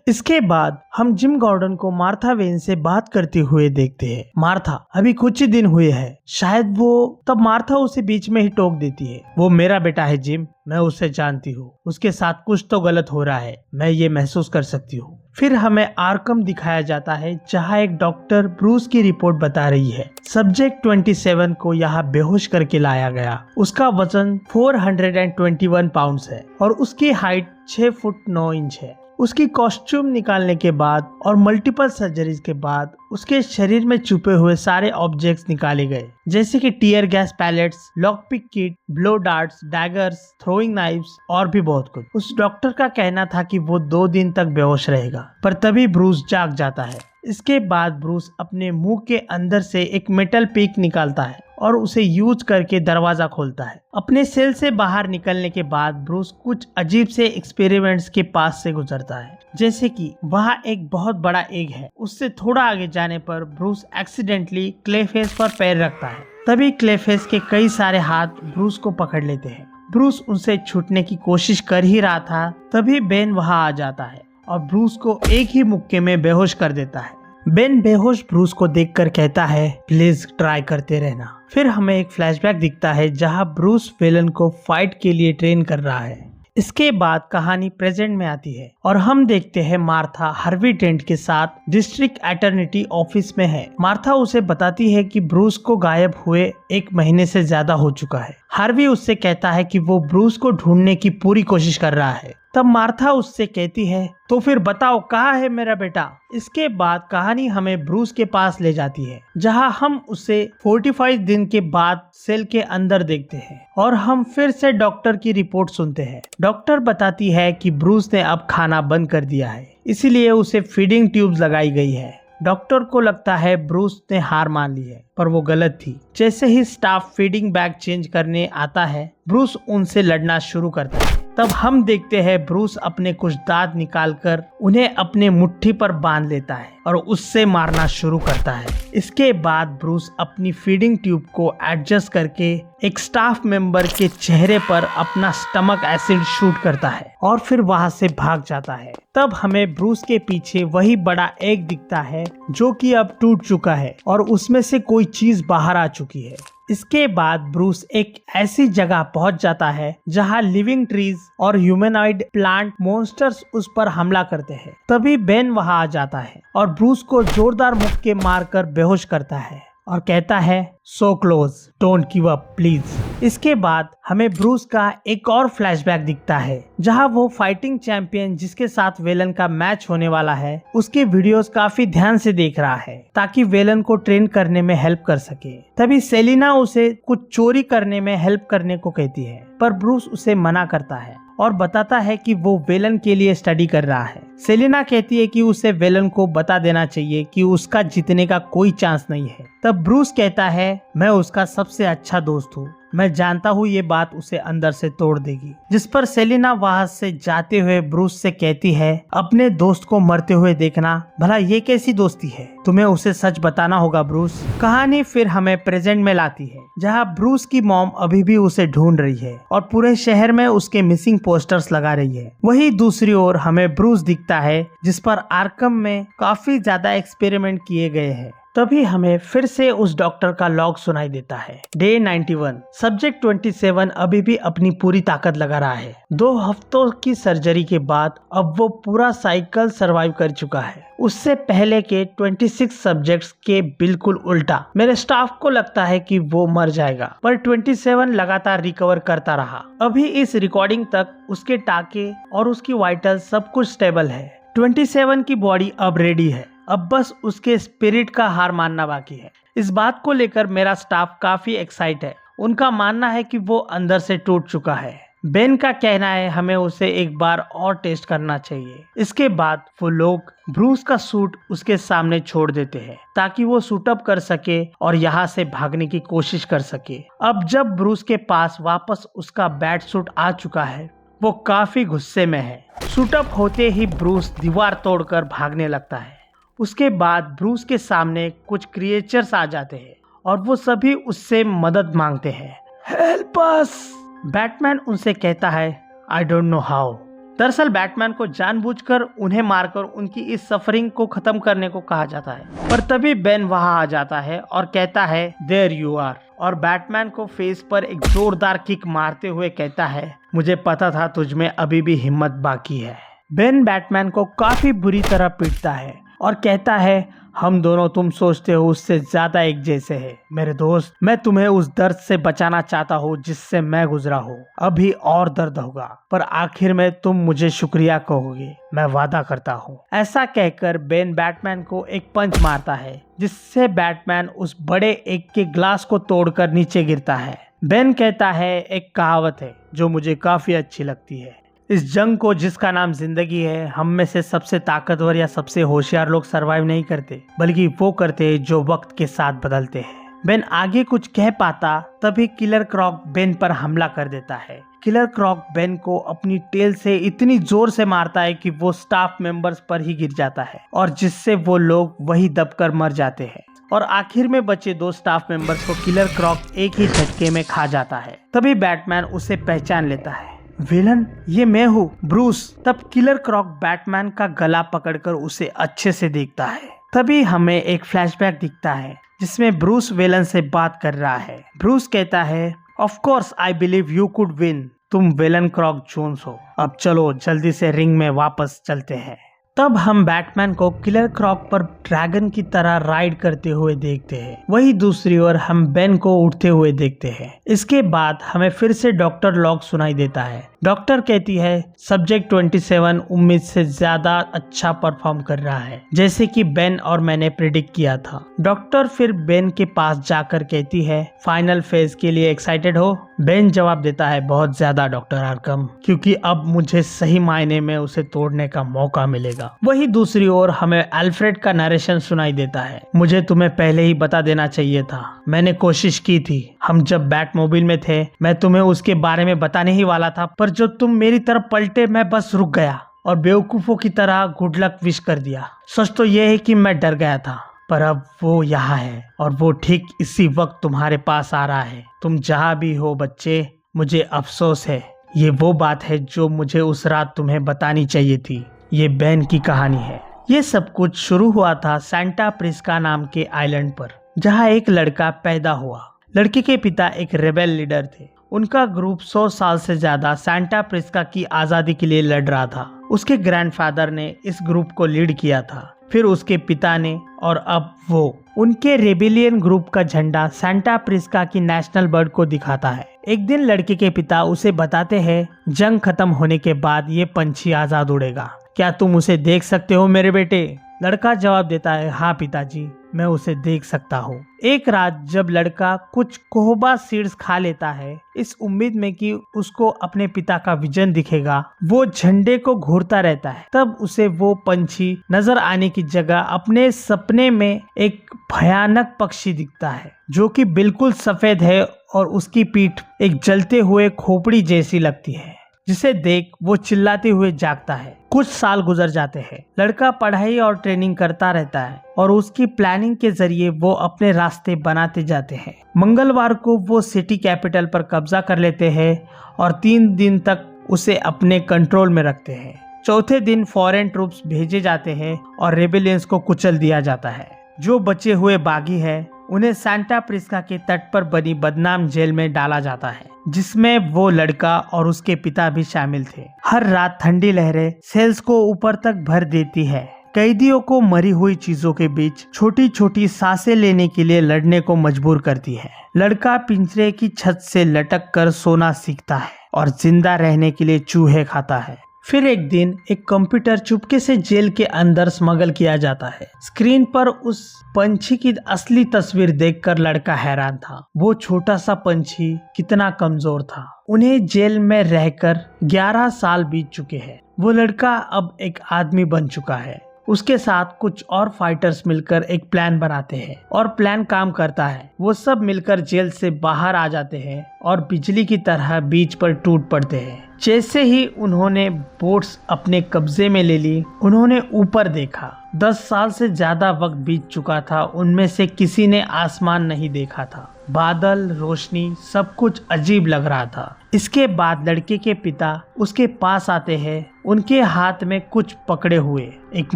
इसके बाद हम जिम गॉर्डन को मार्था वेन से बात करते हुए देखते हैं। मार्था, अभी कुछ ही दिन हुए हैं, शायद वो। तब मार्था उसे बीच में ही टोक देती है, वो मेरा बेटा है जिम, मैं उसे जानती हूँ, उसके साथ कुछ तो गलत हो रहा है, मैं ये महसूस कर सकती हूँ। फिर हमें आर्कम दिखाया जाता है, जहाँ एक डॉक्टर ब्रूस की रिपोर्ट बता रही है। सब्जेक्ट 27 को यहाँ बेहोश करके लाया गया। उसका वजन 421 पाउंड्स है और उसकी हाइट 6 फुट 9 इंच है। उसकी कॉस्ट्यूम निकालने के बाद और मल्टीपल सर्जरीज के बाद उसके शरीर में छुपे हुए सारे ऑब्जेक्ट्स निकाले गए, जैसे कि tear gas pellets, lockpick kit, blow darts, daggers, throwing knives और भी बहुत कुछ। उस डॉक्टर का कहना था कि वो 2 दिन तक बेहोश रहेगा, पर तभी ब्रूस जाग जाता है। इसके बाद ब्रूस अपने मुंह के अंदर से एक मेटल पिक निकालता है और उसे यूज करके दरवाजा खोलता है। अपने सेल से बाहर निकलने के बाद ब्रूस कुछ अजीब से एक्सपेरिमेंट्स के पास से गुजरता है, जैसे कि वहाँ एक बहुत बड़ा एग है। उससे थोड़ा आगे जाने पर ब्रूस एक्सीडेंटली क्लेफेस पर पैर रखता है। तभी क्लेफेस के कई सारे हाथ ब्रूस को पकड़ लेते हैं। ब्रूस उनसे छूटने की कोशिश कर ही रहा था, तभी बेन वहाँ आ जाता है और ब्रूस को एक ही मुक्के में बेहोश कर देता है। बेन बेहोश ब्रूस को देखकर कहता है, प्लीज ट्राई करते रहना। फिर हमें एक फ्लैशबैक दिखता है, जहां ब्रूस विलन को फाइट के लिए ट्रेन कर रहा है। इसके बाद कहानी प्रेजेंट में आती है और हम देखते हैं मार्था हार्वी डेंट के साथ डिस्ट्रिक्ट अटॉर्नी ऑफिस में है। मार्था उसे बताती है कि ब्रूस को गायब हुए 1 महीने से ज्यादा हो चुका है। हार्वी उससे कहता है कि वो ब्रूस को ढूंढने की पूरी कोशिश कर रहा है। तब मार्था उससे कहती है, तो फिर बताओ कहाँ है मेरा बेटा। इसके बाद कहानी हमें ब्रूस के पास ले जाती है, जहां हम उसे 45 दिन के बाद सेल के अंदर देखते हैं और हम फिर से डॉक्टर की रिपोर्ट सुनते हैं। डॉक्टर बताती है कि ब्रूस ने अब खाना बंद कर दिया है, इसीलिए उसे फीडिंग ट्यूब्स लगाई गई है। डॉक्टर को लगता है ब्रूस ने हार मान ली है, पर वो गलत थी। जैसे ही स्टाफ फीडिंग बैग चेंज करने आता है, ब्रूस उनसे लड़ना शुरू करता है। तब हम देखते हैं ब्रूस अपने कुछ दांत निकालकर उन्हें अपने मुट्ठी पर बांध लेता है और उससे मारना शुरू करता है। इसके बाद ब्रूस अपनी फीडिंग ट्यूब को एडजस्ट करके एक स्टाफ मेंबर के चेहरे पर अपना स्टमक एसिड शूट करता है और फिर वहां से भाग जाता है। तब हमें ब्रूस के पीछे वही बड़ा एग दिखता है, जो कि अब टूट चुका है और उसमें से कोई चीज बाहर आ चुकी है। इसके बाद ब्रूस एक ऐसी जगह पहुंच जाता है, जहां लिविंग ट्रीज और ह्यूमनॉइड प्लांट मॉन्स्टर्स उस पर हमला करते हैं। तभी बेन वहां आ जाता है और ब्रूस को जोरदार मुक्के मारकर बेहोश करता है और कहता है, so close, don't give up please. इसके बाद हमें ब्रूस का एक और फ्लैशबैक दिखता है, जहां वो फाइटिंग चैंपियन जिसके साथ वेलन का मैच होने वाला है, उसके वीडियोस काफी ध्यान से देख रहा है ताकि वेलन को ट्रेन करने में हेल्प कर सके। तभी सेलिना उसे कुछ चोरी करने में हेल्प करने को कहती है, पर ब्रूस उसे मना करता है और बताता है कि वो वेलन के लिए स्टडी कर रहा है। सेलिना कहती है कि उसे वेलन को बता देना चाहिए कि उसका जीतने का कोई चांस नहीं है। तब ब्रूस कहता है, मैं उसका सबसे अच्छा दोस्त हूँ, मैं जानता हूँ ये बात उसे अंदर से तोड़ देगी। जिस पर सेलिना वहां से जाते हुए ब्रूस से कहती है, अपने दोस्त को मरते हुए देखना, भला ये कैसी दोस्ती है, तुम्हें उसे सच बताना होगा ब्रूस। कहानी फिर हमें प्रेजेंट में लाती है, जहाँ ब्रूस की मॉम अभी भी उसे ढूंढ रही है और पूरे शहर में उसके मिसिंग पोस्टर्स लगा रही है। वही दूसरी ओर हमें ब्रूस दिखता है, जिस पर आर्कम में काफी ज्यादा एक्सपेरिमेंट किए गए हैं। तभी हमें फिर से उस डॉक्टर का लॉग सुनाई देता है। डे 91, सब्जेक्ट 27 अभी भी अपनी पूरी ताकत लगा रहा है। 2 हफ्तों की सर्जरी के बाद अब वो पूरा साइकिल सरवाइव कर चुका है। उससे पहले के 26 सब्जेक्ट्स के बिल्कुल उल्टा। मेरे स्टाफ को लगता है कि वो मर जाएगा, पर 27 लगातार रिकवर करता रहा। अभी इस रिकॉर्डिंग तक उसके टाके और उसकी वाइटल सब कुछ स्टेबल है। 27 की बॉडी अब रेडी है, अब बस उसके स्पिरिट का हार मानना बाकी है। इस बात को लेकर मेरा स्टाफ काफी एक्साइट है। उनका मानना है कि वो अंदर से टूट चुका है। बेन का कहना है हमें उसे एक बार और टेस्ट करना चाहिए। इसके बाद वो लोग ब्रूस का सूट उसके सामने छोड़ देते हैं ताकि वो सूट अप कर सके और यहाँ से भागने की कोशिश कर सके। अब जब ब्रूस के पास वापस उसका बैट सूट आ चुका है, वो काफी गुस्से में है। सूट अप होते ही ब्रूस दीवार तोड़कर भागने लगता है। उसके बाद ब्रूस के सामने कुछ क्रिएचर्स आ जाते हैं और वो सभी उससे मदद मांगते हैं। Help us! बैटमैन उनसे कहता है, आई डोंट नो हाउ, दरअसल बैटमैन को जानबूझकर उन्हें मारकर उनकी इस सफरिंग को खत्म करने को कहा जाता है। पर तभी बेन वहां आ जाता है और कहता है देयर यू आर, और बैटमैन को फेस पर एक जोरदार किक मारते हुए कहता है मुझे पता था तुझमें अभी भी हिम्मत बाकी है। बेन बैटमैन को काफी बुरी तरह पीटता है और कहता है हम दोनों तुम सोचते हो उससे ज्यादा एक जैसे हैं मेरे दोस्त। मैं तुम्हें उस दर्द से बचाना चाहता हूँ जिससे मैं गुजरा हूँ। अभी और दर्द होगा पर आखिर में तुम मुझे शुक्रिया कहोगे, मैं वादा करता हूँ। ऐसा कहकर बेन बैटमैन को एक पंच मारता है जिससे बैटमैन उस बड़े एक के ग्लास को तोड़कर नीचे गिरता है। बेन कहता है एक कहावत है जो मुझे काफी अच्छी लगती है, इस जंग को जिसका नाम जिंदगी है हम में से सबसे ताकतवर या सबसे होशियार लोग सरवाइव नहीं करते बल्कि वो करते जो वक्त के साथ बदलते हैं। बेन आगे कुछ कह पाता तभी किलर क्रॉक बेन पर हमला कर देता है। किलर क्रॉक बेन को अपनी टेल से इतनी जोर से मारता है कि वो स्टाफ मेंबर्स पर ही गिर जाता है और जिससे वो लोग वही दबकर मर जाते हैं और आखिर में बचे 2 स्टाफ मेंबर्स को किलर क्रॉक एक ही झटके में खा जाता है। तभी बैटमैन उसे पहचान लेता है, विलन ये मैं हूँ ब्रूस। तब किलर क्रॉक बैटमैन का गला पकड़कर उसे अच्छे से देखता है। तभी हमें एक फ्लैशबैक दिखता है जिसमें ब्रूस विलन से बात कर रहा है। ब्रूस कहता है of course I believe you could win, तुम विलन क्रॉक जोन्स हो। अब चलो जल्दी से रिंग में वापस चलते हैं। तब हम बैटमैन को किलर क्रॉक पर ड्रैगन की तरह राइड करते हुए देखते हैं। वही दूसरी ओर हम बेन को उठते हुए देखते हैं। इसके बाद हमें फिर से डॉक्टर लॉग सुनाई देता है। डॉक्टर कहती है सब्जेक्ट 27 उम्मीद से ज्यादा अच्छा परफॉर्म कर रहा है जैसे कि बेन और मैंने प्रिडिक्ट किया था। डॉक्टर फिर बेन के पास जाकर कहती है फाइनल फेज के लिए एक्साइटेड हो। बेन जवाब देता है बहुत ज्यादा डॉक्टर आर्कम, क्योंकि अब मुझे सही मायने में उसे तोड़ने का मौका मिलेगा। वही दूसरी ओर हमें अल्फ्रेड का नरेशन सुनाई देता है। मुझे तुम्हें पहले ही बता देना चाहिए था, मैंने कोशिश की थी। हम जब बैटमोबिल में थे मैं तुम्हें उसके बारे में बताने ही वाला था पर जो तुम मेरी तरफ पलटे मैं बस रुक गया और बेवकूफों की तरह गुड लक विश कर दिया। सच तो यह है कि मैं डर गया था पर अब वो यहाँ है और वो ठीक इसी वक्त तुम्हारे पास आ रहा है। तुम जहाँ भी हो बच्चे, मुझे अफसोस है। ये वो बात है जो मुझे उस रात तुम्हें बतानी चाहिए थी। ये बेन की कहानी है। ये सब कुछ शुरू हुआ था सेंटा प्रिस्का नाम के आइलैंड पर जहाँ एक लड़का पैदा हुआ। लड़के के पिता एक रेबेल लीडर थे। उनका ग्रुप 100 साल से ज्यादा सेंटा प्रिस्का की आजादी के लिए लड़ रहा था। उसके ग्रैंडफादर ने इस ग्रुप को लीड किया था, फिर उसके पिता ने और अब वो। उनके रेबेलियन ग्रुप का झंडा सेंटा प्रिस्का की नेशनल बर्ड को दिखाता है। एक दिन लड़के के पिता उसे बताते हैं जंग खत्म होने के बाद ये पंछी आजाद उड़ेगा, क्या तुम उसे देख सकते हो मेरे बेटे? लड़का जवाब देता है हाँ पिताजी, मैं उसे देख सकता हूँ। एक रात जब लड़का कुछ कोहबा सीड्स खा लेता है इस उम्मीद में कि उसको अपने पिता का विजन दिखेगा, वो झंडे को घूरता रहता है। तब उसे वो पंछी नजर आने की जगह अपने सपने में एक भयानक पक्षी दिखता है जो कि बिल्कुल सफेद है और उसकी पीठ एक जलते हुए खोपड़ी जैसी लगती है, जिसे देख वो चिल्लाते हुए जागता है। कुछ साल गुजर जाते हैं। लड़का पढ़ाई और ट्रेनिंग करता रहता है और उसकी प्लानिंग के जरिए वो अपने रास्ते बनाते जाते हैं। मंगलवार को वो सिटी कैपिटल पर कब्जा कर लेते हैं और 3 दिन तक उसे अपने कंट्रोल में रखते हैं। चौथे दिन फॉरेन ट्रूप्स भेजे जाते हैं और रेबेलियंस को कुचल दिया जाता है। जो बचे हुए बागी है उन्हें सेंटा प्रिस्का के तट पर बनी बदनाम जेल में डाला जाता है जिसमें वो लड़का और उसके पिता भी शामिल थे। हर रात ठंडी लहरें सेल्स को ऊपर तक भर देती है। कैदियों को मरी हुई चीजों के बीच छोटी छोटी सांसें लेने के लिए लड़ने को मजबूर करती है। लड़का पिंजरे की छत से लटक कर सोना सीखता है और जिंदा रहने के लिए चूहे खाता है। फिर एक दिन एक कंप्यूटर चुपके से जेल के अंदर स्मगल किया जाता है। स्क्रीन पर उस पंछी की असली तस्वीर देखकर लड़का हैरान था। वो छोटा सा पंछी कितना कमजोर था। उन्हें जेल में रहकर 11 साल बीत चुके हैं। वो लड़का अब एक आदमी बन चुका है। उसके साथ कुछ और फाइटर्स मिलकर एक प्लान बनाते हैं और प्लान काम करता है। वो सब मिलकर जेल से बाहर आ जाते हैं और बिजली की तरह बीच पर टूट पड़ते हैं। जैसे ही उन्होंने बोट्स अपने कब्जे में ले ली, उन्होंने ऊपर देखा। 10 साल से ज्यादा वक्त बीत चुका था। उनमें से किसी ने आसमान नहीं देखा था। बादल, रोशनी, सब कुछ अजीब लग रहा था। इसके बाद लड़के के पिता उसके पास आते हैं, उनके हाथ में कुछ पकड़े हुए एक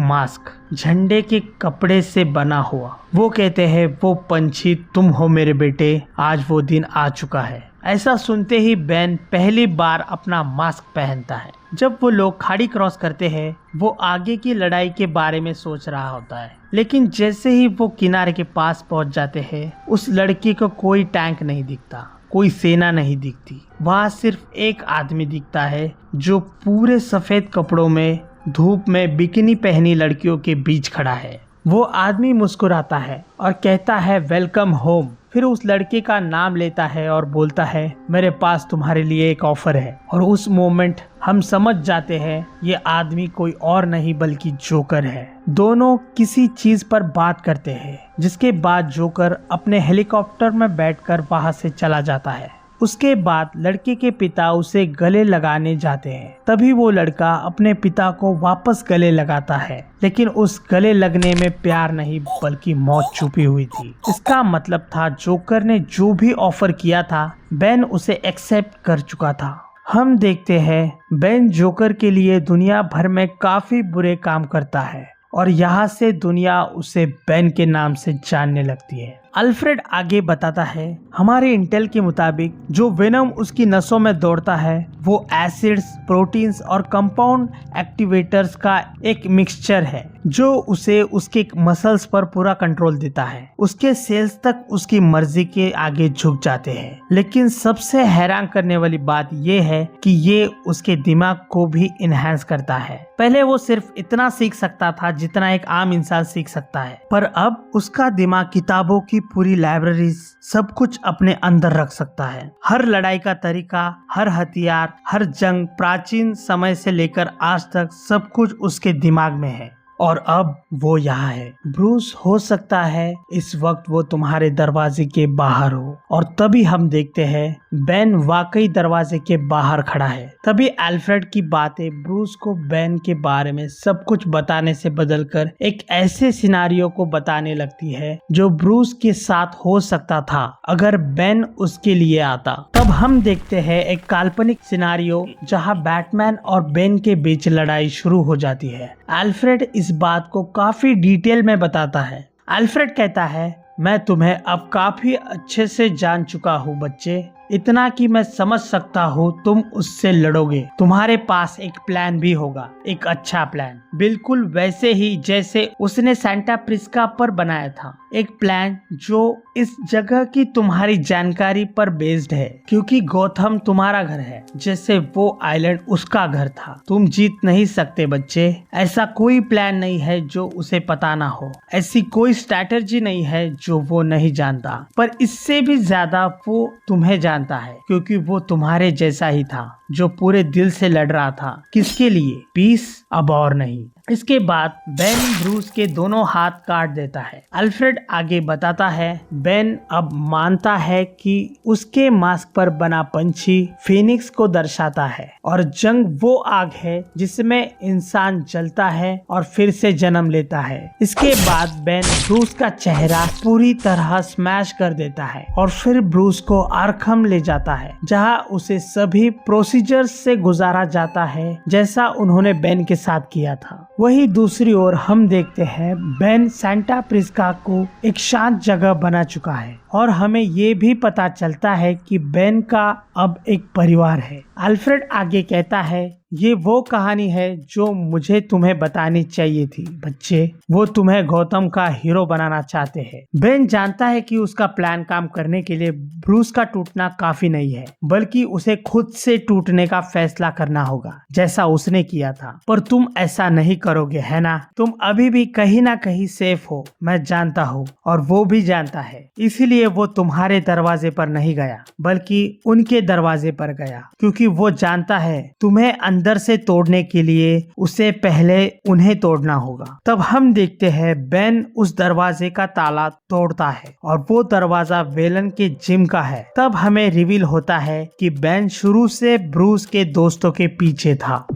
मास्क, झंडे के कपड़े से बना हुआ। वो कहते हैं, वो पंछी तुम हो मेरे बेटे, आज वो दिन आ चुका है। ऐसा सुनते ही बेन पहली बार अपना मास्क पहनता है। जब वो लोग खाड़ी क्रॉस करते हैं, वो आगे की लड़ाई के बारे में सोच रहा होता है, लेकिन जैसे ही वो किनारे के पास पहुंच जाते हैं, उस लड़की को कोई टैंक नहीं दिखता, कोई सेना नहीं दिखती। वहाँ सिर्फ एक आदमी दिखता है जो पूरे सफेद कपड़ों में धूप में बिकिनी पहनी लड़कियों के बीच खड़ा है। वो आदमी मुस्कुराता है और कहता है, वेलकम होम। फिर उस लड़के का नाम लेता है और बोलता है, मेरे पास तुम्हारे लिए एक ऑफर है। और उस मोमेंट हम समझ जाते हैं ये आदमी कोई और नहीं बल्कि जोकर है। दोनों किसी चीज पर बात करते हैं, जिसके बाद जोकर अपने हेलीकॉप्टर में बैठकर वहां से चला जाता है। उसके बाद लड़के के पिता उसे गले लगाने जाते हैं। तभी वो लड़का अपने पिता को वापस गले लगाता है, लेकिन उस गले लगने में प्यार नहीं बल्कि मौत छुपी हुई थी। इसका मतलब था जोकर ने जो भी ऑफर किया था, बेन उसे एक्सेप्ट कर चुका था। हम देखते हैं बेन जोकर के लिए दुनिया भर में काफी बुरे काम करता है और यहाँ से दुनिया उसे बेन के नाम से जानने लगती है। अल्फ्रेड आगे बताता है, हमारे इंटेल के मुताबिक जो वेनम उसकी नसों में दौड़ता है वो एसिड्स, प्रोटीन्स और कंपाउंड एक्टिवेटर्स का एक मिक्सचर है जो उसे उसके मसल्स पर पूरा कंट्रोल देता है। उसके सेल्स तक उसकी मर्जी के आगे झुक जाते हैं। लेकिन सबसे हैरान करने वाली बात ये है कि ये उसके दिमाग को भी इनहेंस करता है। पहले वो सिर्फ इतना सीख सकता था जितना एक आम इंसान सीख सकता है, पर अब उसका दिमाग किताबों की पूरी लाइब्रेरीज सब कुछ अपने अंदर रख सकता है। हर लड़ाई का तरीका, हर हथियार, हर जंग प्राचीन समय से लेकर आज तक सब कुछ उसके दिमाग में है। और अब वो यहाँ है। ब्रूस, हो सकता है इस वक्त वो तुम्हारे दरवाजे के बाहर हो। और तभी हम देखते हैं बेन वाकई दरवाजे के बाहर खड़ा है। तभी अल्फ्रेड की बातें ब्रूस को बेन के बारे में सब कुछ बताने से बदलकर एक ऐसे सिनारियो को बताने लगती है जो ब्रूस के साथ हो सकता था अगर बेन उसके लिए आता। तब हम देखते हैं एक काल्पनिक सिनारियो जहाँ बैटमैन और बेन के बीच लड़ाई शुरू हो जाती है। अल्फ्रेड इस बात को काफी डिटेल में बताता है। अल्फ्रेड कहता है, मैं तुम्हें अब काफी अच्छे से जान चुका हूँ बच्चे, इतना कि मैं समझ सकता हूँ तुम उससे लड़ोगे। तुम्हारे पास एक प्लान भी होगा, एक अच्छा प्लान, बिल्कुल वैसे ही जैसे उसने सेंटा प्रिस्का पर बनाया था। एक प्लान जो इस जगह की तुम्हारी जानकारी पर बेस्ड है, क्योंकि गौथम तुम्हारा घर है जैसे वो आइलैंड उसका घर था। तुम जीत नहीं सकते बच्चे। ऐसा कोई प्लान नहीं है जो उसे पता ना हो, ऐसी कोई स्ट्रैटेजी नहीं है जो वो नहीं जानता, पर इससे भी ज्यादा वो तुम्हें जानता है, क्योंकि वो तुम्हारे जैसा ही था जो पूरे दिल से लड़ रहा था। किसके लिए? पीस, अब और नहीं। इसके बाद बेन ब्रूस के दोनों हाथ काट देता है। अल्फ्रेड आगे बताता है, बेन अब मानता है कि उसके मास्क पर बना पंछी फीनिक्स को दर्शाता है और जंग वो आग है जिसमें इंसान जलता है और फिर से जन्म लेता है। इसके बाद बेन ब्रूस का चेहरा पूरी तरह स्मैश कर देता है और फिर ब्रूस को आर्खम ले जाता है, जहां उसे सभी प्रोसीजर्स से गुजारा जाता है जैसा उन्होंने बेन के साथ किया था। वही दूसरी ओर हम देखते हैं बेन सेंटा प्रिस्का को एक शांत जगह बना चुका है और हमें ये भी पता चलता है कि बेन का अब एक परिवार है। अल्फ्रेड आगे कहता है, ये वो कहानी है जो मुझे तुम्हें बतानी चाहिए थी बच्चे। वो तुम्हें गौतम का हीरो बनाना चाहते हैं। बेन जानता है कि उसका प्लान काम करने के लिए ब्रूस का टूटना काफी नहीं है, बल्कि उसे खुद से टूटने का फैसला करना होगा जैसा उसने किया था। पर तुम ऐसा नहीं करोगे, है ना? तुम अभी भी कहीं ना कहीं सेफ हो, मैं जानता हूँ और वो भी जानता है। इसीलिए इसलिए वो तुम्हारे दरवाजे पर नहीं गया बल्कि उनके दरवाजे पर गया, क्योंकि वो जानता है तुम्हें अंदर से तोड़ने के लिए उसे पहले उन्हें तोड़ना होगा। तब हम देखते हैं बेन उस दरवाजे का ताला तोड़ता है और वो दरवाजा वेलन के जिम का है। तब हमें रिवील होता है कि बेन शुरू से ब्रूस के दोस्तों के पीछे था।